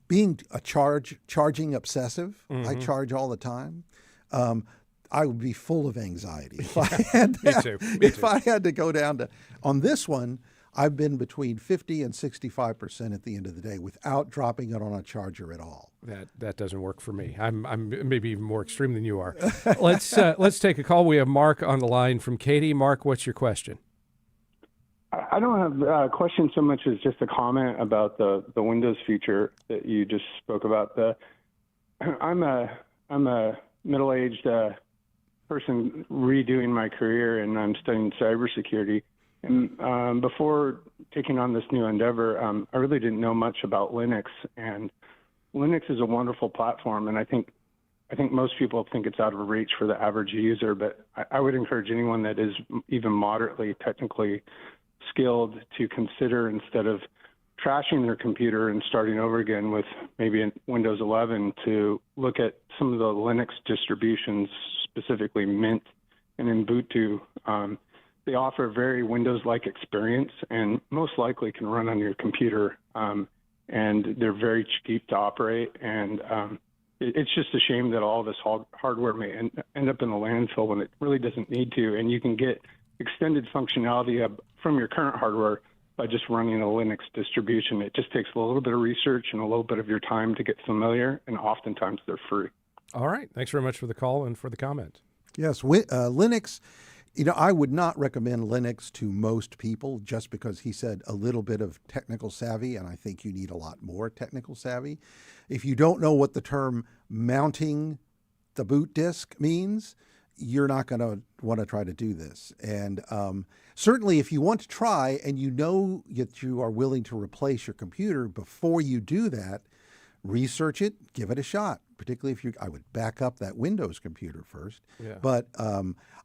Being a charging obsessive, I charge all the time. I would be full of anxiety if I had Me too. if I had to go down to. On this one, I've been between 50 and 65% at the end of the day without dropping it on a charger at all. That doesn't work for me. I'm maybe even more extreme than you are. Let's take a call. We have Mark on the line from Katy. Mark, what's your question? I don't have a question so much as just a comment about the Windows feature that you just spoke about. I'm a middle-aged person redoing my career, and I'm studying cybersecurity. And before taking on this new endeavor, I really didn't know much about Linux. And Linux is a wonderful platform, and I think most people think it's out of reach for the average user. But I would encourage anyone that is even moderately technically skilled to consider, instead of trashing their computer and starting over again with maybe in Windows 11, to look at some of the Linux distributions, specifically Mint and Ubuntu. They offer a very Windows-like experience and most likely can run on your computer, and they're very cheap to operate. And it's just a shame that all this hardware may end up in the landfill when it really doesn't need to, and you can get extended functionality from your current hardware by just running a Linux distribution. It just takes a little bit of research and a little bit of your time to get familiar, and oftentimes they're free. All right. Thanks very much for the call and for the comment. Yes, Linux, I would not recommend Linux to most people just because he said a little bit of technical savvy, and I think you need a lot more technical savvy. If you don't know what the term mounting the boot disk means, you're not going to want to try to do this. And certainly if you want to try and you know that you are willing to replace your computer, before you do that, research it, give it a shot. Particularly I would back up that Windows computer first. Yeah. But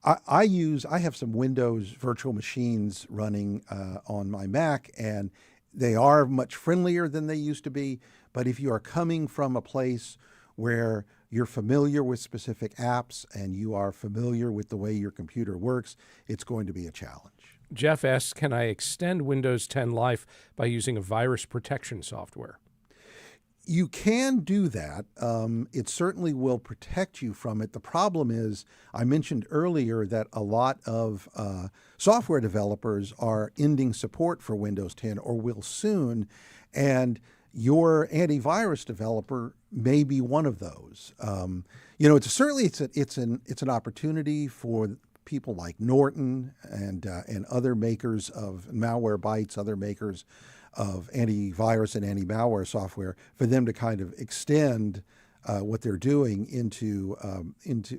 I have some Windows virtual machines running on my Mac, and they are much friendlier than they used to be. But if you are coming from a place where you're familiar with specific apps and you are familiar with the way your computer works, it's going to be a challenge. Jeff asks, can I extend Windows 10 life by using a virus protection software? you can do that. It certainly will protect you from it. The problem is, I mentioned earlier that a lot of software developers are ending support for Windows 10 or will soon, and your antivirus developer may be one of those. It's an opportunity for people like Norton and other makers of Malwarebytes, other makers of antivirus and anti-malware software, for them to kind of extend what they're doing into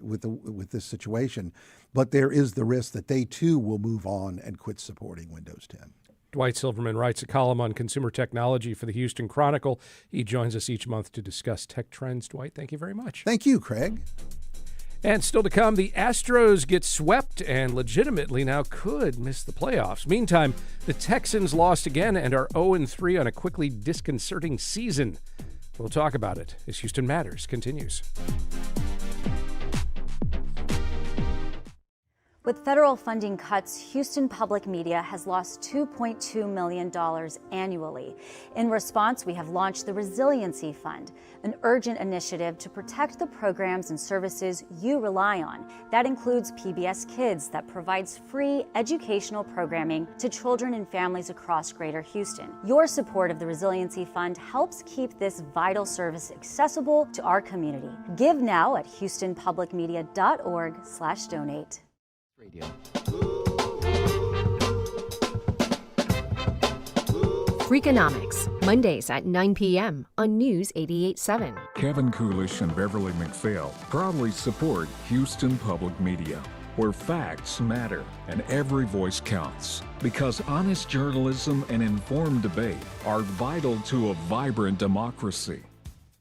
with this situation. But there is the risk that they too will move on and quit supporting Windows 10. Dwight Silverman writes a column on consumer technology for the Houston Chronicle. He joins us each month to discuss tech trends. Dwight, thank you very much. Thank you, Craig. And still to come, the Astros get swept and legitimately now could miss the playoffs. Meantime, the Texans lost again and are 0-3 on a quickly disconcerting season. We'll talk about it as Houston Matters continues. With federal funding cuts, Houston Public Media has lost $2.2 million annually. In response, we have launched the Resiliency Fund, an urgent initiative to protect the programs and services you rely on. That includes PBS Kids, that provides free educational programming to children and families across Greater Houston. Your support of the Resiliency Fund helps keep this vital service accessible to our community. Give now at houstonpublicmedia.org/donate. Radio. Freakonomics, Mondays at 9 p.m. on News 88.7. Kevin Coolish and Beverly McPhail proudly support Houston Public Media, where facts matter and every voice counts. Because honest journalism and informed debate are vital to a vibrant democracy.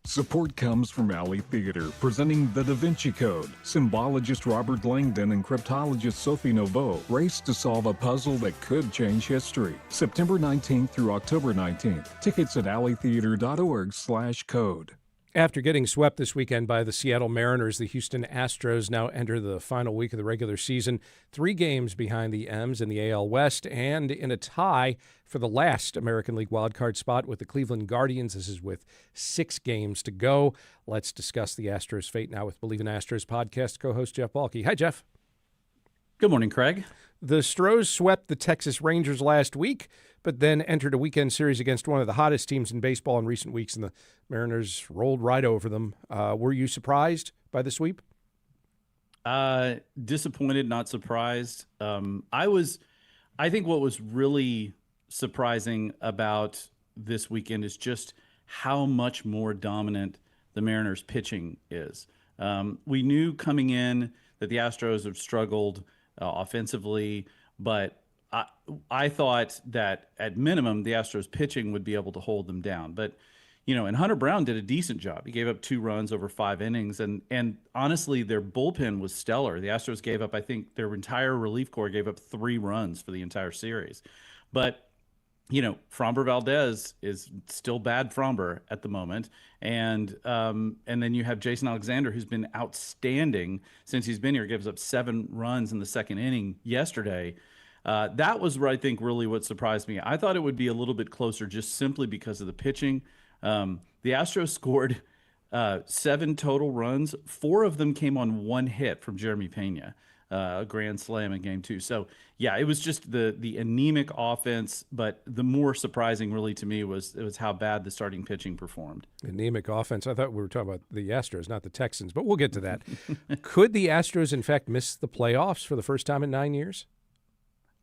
Support comes from Alley Theater, presenting The Da Vinci Code. Symbologist Robert Langdon and cryptologist Sophie Noveau race to solve a puzzle that could change history. September 19th through October 19th. Tickets at alleytheater.org/code. After getting swept this weekend by the Seattle Mariners, the Houston Astros now enter the final week of the regular season, 3 games behind the M's in the AL West and in a tie for the last American League wildcard spot with the Cleveland Guardians. This is with 6 games to go. Let's discuss the Astros' fate now with Bleav in Astros podcast co-host Jeff Balke. Hi, Jeff. Good morning, Craig. The Stros swept the Texas Rangers last week, but then entered a weekend series against one of the hottest teams in baseball in recent weeks, and the Mariners rolled right over them. Were you surprised by the sweep? Disappointed, not surprised. I think what was really surprising about this weekend is just how much more dominant the Mariners pitching is. We knew coming in that the Astros have struggled offensively, but I thought that at minimum the Astros pitching would be able to hold them down. But, and Hunter Brown did a decent job. He gave up 2 runs over 5 innings. And honestly, their bullpen was stellar. The Astros gave up, I think their entire relief corps gave up 3 runs for the entire series. But, Framber Valdez is still bad Framber at the moment. And then you have Jason Alexander, who's been outstanding since he's been here, gives up 7 runs in the second inning yesterday. That was where I think really what surprised me. I thought it would be a little bit closer just simply because of the pitching. The Astros scored 7 total runs. 4 of them came on 1 hit from Jeremy Pena, a grand slam in game 2. So, yeah, it was just the anemic offense. But the more surprising really to me was how bad the starting pitching performed. Anemic offense. I thought we were talking about the Astros, not the Texans, but we'll get to that. Could the Astros, in fact, miss the playoffs for the first time in 9 years?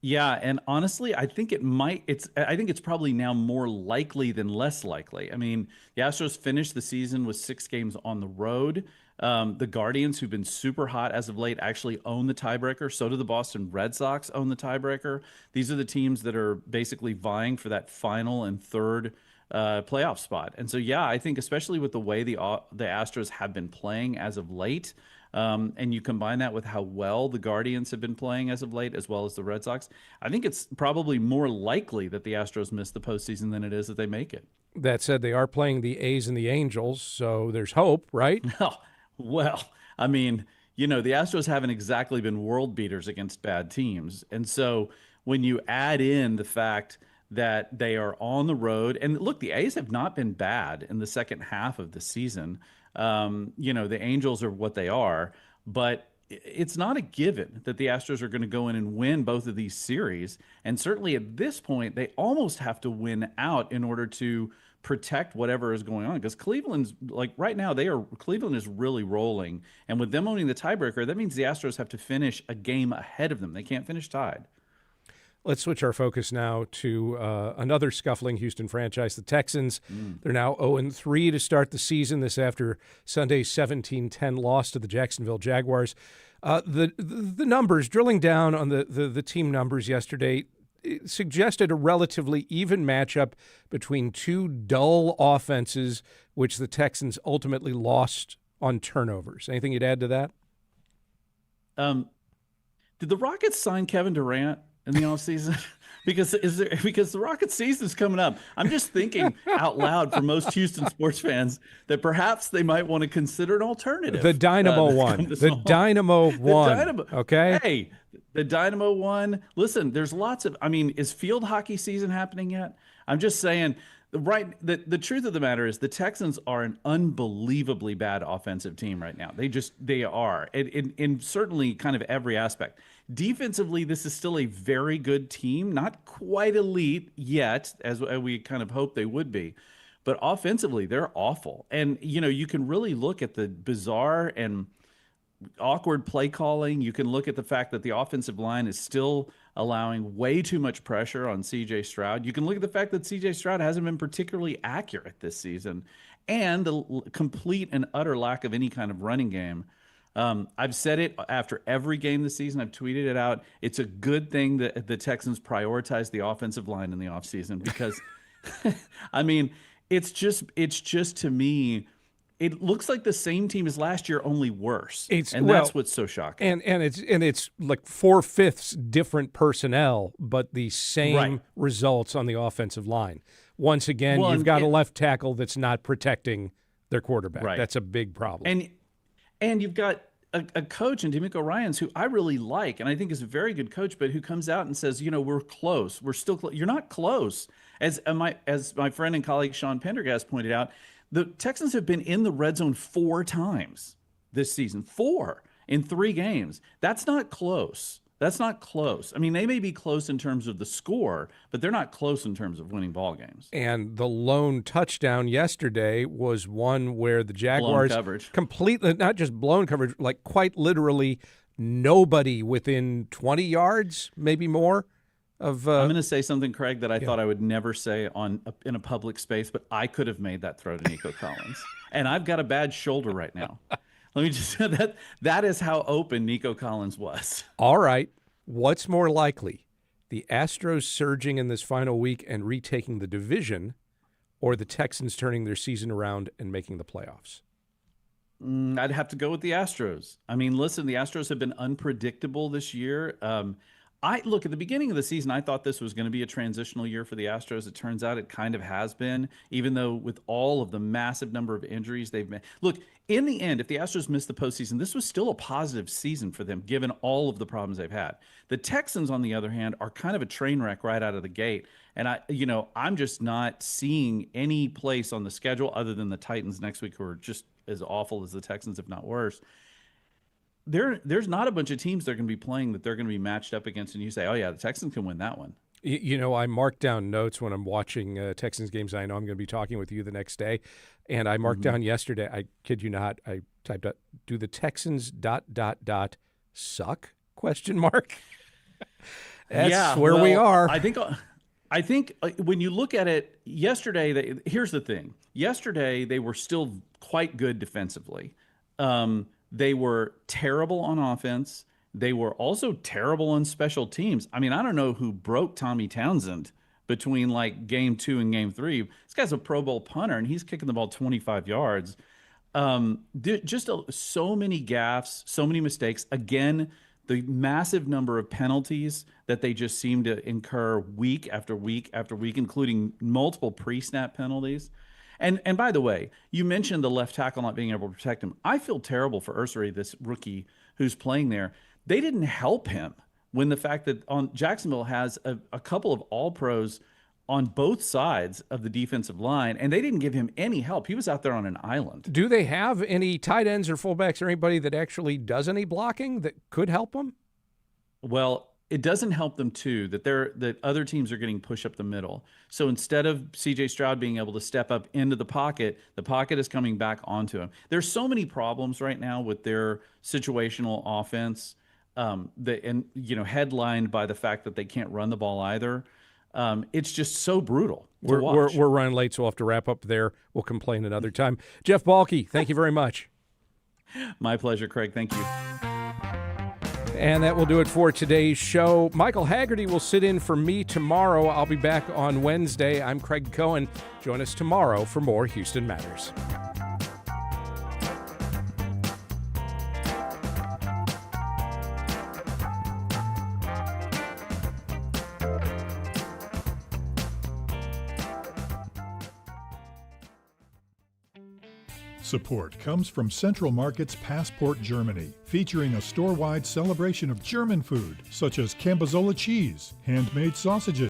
Yeah, and honestly, I think it's probably now more likely than less likely. I mean, the Astros finished the season with 6 games on the road. The Guardians, who've been super hot as of late, actually own the tiebreaker. So do the Boston Red Sox own the tiebreaker. These are the teams that are basically vying for that final and third playoff spot. And so, yeah, I think especially with the way the Astros have been playing as of late, and you combine that with how well the Guardians have been playing as of late, as well as the Red Sox, I think it's probably more likely that the Astros miss the postseason than it is that they make it. That said, they are playing the A's and the Angels, so there's hope, right? Well, I mean, the Astros haven't exactly been world beaters against bad teams. And so when you add in the fact that they are on the road. And look, the A's have not been bad in the second half of the season. The Angels are what they are, but it's not a given that the Astros are going to go in and win both of these series. And certainly at this point, they almost have to win out in order to protect whatever is going on, because Cleveland's like right now Cleveland is really rolling, and with them owning the tiebreaker, that means the Astros have to finish a game ahead of them. They can't finish tied. Let's switch our focus now to another scuffling Houston franchise, the Texans. They're now 0-3 to start the season. This after Sunday's 17-10 loss to the Jacksonville Jaguars. The numbers, drilling down on the team numbers yesterday, suggested a relatively even matchup between two dull offenses, which the Texans ultimately lost on turnovers. Anything you'd add to that? Did the Rockets sign Kevin Durant in the offseason? because the Rockets season is coming up. I'm just thinking out loud for most Houston sports fans that perhaps they might want to consider an alternative. The Dynamo one. The Dynamo one. Okay. Hey, the Dynamo one. Listen, there's lots of. I mean, is field hockey season happening yet? I'm just saying. The truth of the matter is the Texans are an unbelievably bad offensive team right now. They are in certainly kind of every aspect. Defensively, this is still a very good team, not quite elite yet, as we kind of hope they would be. But offensively, they're awful. And, you can really look at the bizarre and awkward play calling. You can look at the fact that the offensive line is still allowing way too much pressure on C.J. Stroud. You can look at the fact that C.J. Stroud hasn't been particularly accurate this season, and the complete and utter lack of any kind of running game. I've said it after every game this season. I've tweeted it out. It's a good thing that the Texans prioritize the offensive line in the offseason because, I mean, it's just to me, it looks like the same team as last year, only worse. That's what's so shocking. And it's like 4/5 different personnel, but the same results on the offensive line. Once again, you've got a left tackle that's not protecting their quarterback. Right. That's a big problem. And you've got a coach in D'Amico Ryans who I really like, and I think is a very good coach, but who comes out and says, we're close. We're still close. You're not close. As my friend and colleague Sean Pendergast pointed out, the Texans have been in the red zone 4 times this season. 4 in 3 games. That's not close. That's not close. I mean, they may be close in terms of the score, but they're not close in terms of winning ball games. And the lone touchdown yesterday was one where the Jaguars completely, not just blown coverage, like quite literally nobody within 20 yards, maybe more. I'm going to say something, Craig, that I thought I would never say in a public space, but I could have made that throw to Nico Collins. And I've got a bad shoulder right now. Let me just say that is how open Nico Collins was. All right. What's more likely, the Astros surging in this final week and retaking the division, or the Texans turning their season around and making the playoffs? I'd have to go with the Astros. I mean, listen, the Astros have been unpredictable this year. Look, at the beginning of the season, I thought this was going to be a transitional year for the Astros. It turns out it kind of has been, even though with all of the massive number of injuries they've made. Look, in the end, if the Astros missed the postseason, this was still a positive season for them, given all of the problems they've had. The Texans, on the other hand, are kind of a train wreck right out of the gate. And I'm just not seeing any place on the schedule other than the Titans next week, who are just as awful as the Texans, if not worse. There's not a bunch of teams they're going to be playing that they're going to be matched up against, and you say, oh, yeah, the Texans can win that one. I mark down notes when I'm watching Texans games. I know I'm going to be talking with you the next day, and I marked down yesterday, I kid you not, I typed out, do the Texans ... suck? ? That's where we are. I think when you look at it yesterday, here's the thing. Yesterday, they were still quite good defensively. They were terrible on offense. They were also terrible on special teams. I mean, I don't know who broke Tommy Townsend between like game 2 and game 3. This guy's a Pro Bowl punter, and he's kicking the ball 25 yards. So many gaffes, so many mistakes. Again, the massive number of penalties that they just seem to incur week after week after week, including multiple pre-snap penalties. And by the way, you mentioned the left tackle not being able to protect him. I feel terrible for Ursary, this rookie who's playing there. They didn't help him when the fact that Jacksonville has a couple of all-pros on both sides of the defensive line, and they didn't give him any help. He was out there on an island. Do they have any tight ends or fullbacks or anybody that actually does any blocking that could help them? Well, it doesn't help them too that other teams are getting pushed up the middle. So instead of CJ Stroud being able to step up into the pocket is coming back onto him. There's so many problems right now with their situational offense, headlined by the fact that they can't run the ball either. It's just so brutal to watch. We're running late, so we'll have to wrap up there. We'll complain another time. Jeff Balke, thank you very much. My pleasure, Craig. Thank you. And that will do it for today's show. Michael Haggerty will sit in for me tomorrow. I'll be back on Wednesday. I'm Craig Cohen. Join us tomorrow for more Houston Matters. Support comes from Central Market's Passport Germany, featuring a store-wide celebration of German food, such as Cambazola cheese, handmade sausages,